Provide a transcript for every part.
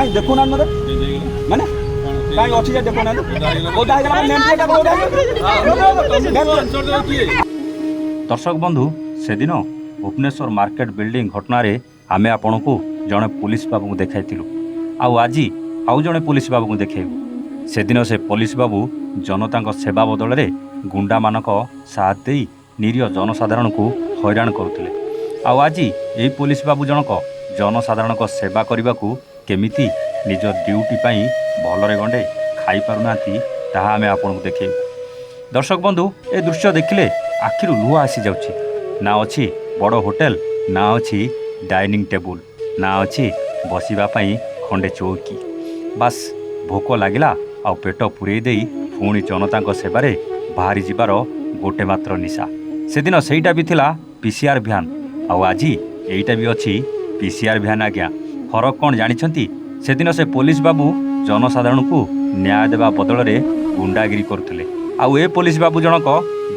कहीं देखो ना मत माने कहीं अच्छी जा देखो ना ओदा है नेम प्लेट ओदा दर्शक बंधु से दिन भुवनेश्वर मार्केट बिल्डिंग घटना आमे आपण को जड़े पुलिस बाबू को देखाई आउ आज आउ जड़े पुलिस बाबू को देखु से दिन से पुलिस बाबू जनता सेवा बदल में गुंडा मानक साथ दे निरीह जनसाधारण को हैरान करुले आउ आज यही पुलिस बाबू जनक जनसाधारण सेवा करने को केमिति निज ड्यूटी पाई भलरे गंडे खाई पारुना ताहा आमे आपन को देखे। दर्शक बंधु ए दृश्य देखिले आखिरु लुह आसी जाउछि ना अछि बड़ होटेल ना अछि डाइनिंग टेबुल ना अछि बसिबा पाई खंडे चौकी बास भोक लागिला आ पेट पुरई देई पुणी जनता सेवारे बाहरी जिबार गोटे मात्र निशा से दिन सेईटा भी थिला पीसीआर भ्यान आउ आज एईटा भी अछि पीसीआर भ्यान। आज्ञा फरक कौन जानिछंती से दिन से पुलिस बाबू जनसाधारण को न्याय देवा बदल में गुंडागिरी करथिले आउ ए पुलिस बाबू जनक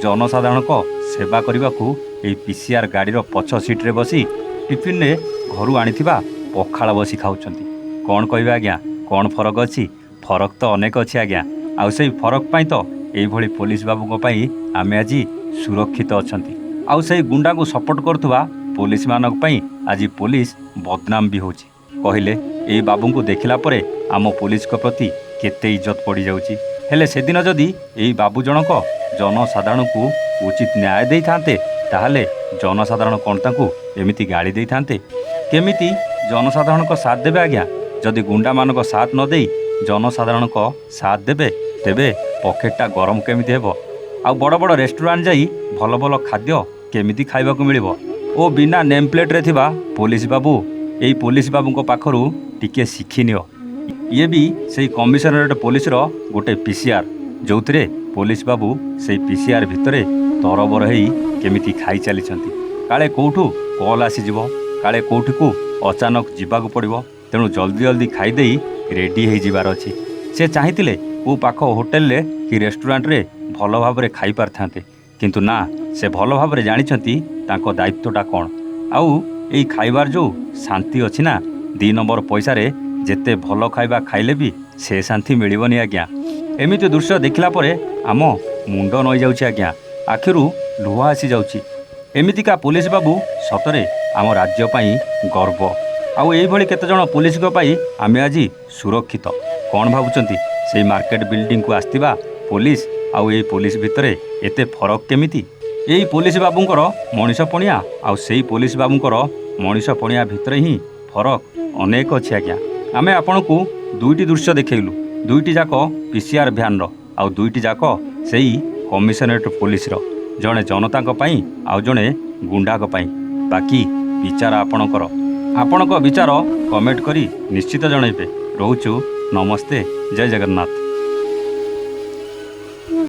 जनसाधारण को सेवा करने को यही पीसीआर गाड़ीर पछ सीट्रे बसी टिफिन ने घर आनिथिबा पखाल बसी खाउछंती। कौन कहबे आज्ञा कौन फरक अछि फरक तो अनेक अछि आज्ञा आउ से फरक पाई तो एभली पुलिस बाबू पाई आमे आज सुरक्षित अछंती आउ से गुंडा को सपोर्ट करथुवा पुलिस मानक पाई आज पुलिस बदनाम भी होछि कहले ए बाबू को देखिला परे आम पुलिस को प्रति केते इज्जत पड़ जाउछि हेले से दिन जदि एई बाबू जनक जनसाधारण को उचित न्याय दे थांते ताहले जनसाधारण कौन तांकु एमिति गाड़ी दे थांते केमिति जनसाधारण को साथ देबे आज्ञा जदि गुंडा मानक साथ न देई जनसाधारण को साथ देबे तेबे पकेटटा गरम केमिति हेबो आ बड़ बड़ रेस्टोरेंट जाई भल भल खाद्य केमिति खाइबा को मिलिबो ओ बिना नेम प्लेट रे थिबा पुलिस बाबू एई पुलिस बाबू को पाखरु टिके शिखि नियो ये भी से कमिशनरेट पुलिस रो गोटे पीसीआर जो पुलिस बाबू से पीसीआर भितरे तरबर हो केमिति खाई चली काले कौठू कॉल आसीज काले कौटी को अचानक जीवाक पड़ो तेणु जल्दी जल्दी खाईदे रेडी हो जबार अच्छी से चाहिए वो पाख होटेल रे कि रेस्टोरेंट रे भल भाव में खाई पारथांते किंतु ना से भल भाव में जानिछंती तांको दायित्वटा कौन आउ यही खाइबार जो शांति अच्छी ना 2 नंबर पैसा रे जेते भल खाइबा खाइले भी से शांति मिलबनी आज्ञा। एमिति दृश्य देखला परे आम मुंड नई जाउछि आज्ञा आखिरु लुह आसी जाउछि एमितिका पुलिस बाबू सतरे आम राज्य पाई गर्व आउ एई भली केते जण पुलिस को पाई आमे आज सुरक्षित कौन भाबुचंती से मार्केट बिल्डिंग को आस्तिबा पुलिस आउ एई पुलिस भितरे एते फरक केमिति एई पुलिस बाबूंकर मनीष पणिया आउ सेई पुलिस बाबूंकर मनीष पणिया भितरे ही फरक अनेक अच्छी आज्ञा। आमे आपण को दुईटी दृश्य देखैलु दुईटी जाक पीसीआर भ्यान रो आउ दुईटी जाक सेई कमिशनरेट पुलिस रो जणे जनता को पाई आउ जणे गुंडा को पाई बाकी विचार आपणकर विचार कमेंट करी निश्चित जनइबे। रोचु नमस्ते जय जगन्नाथ।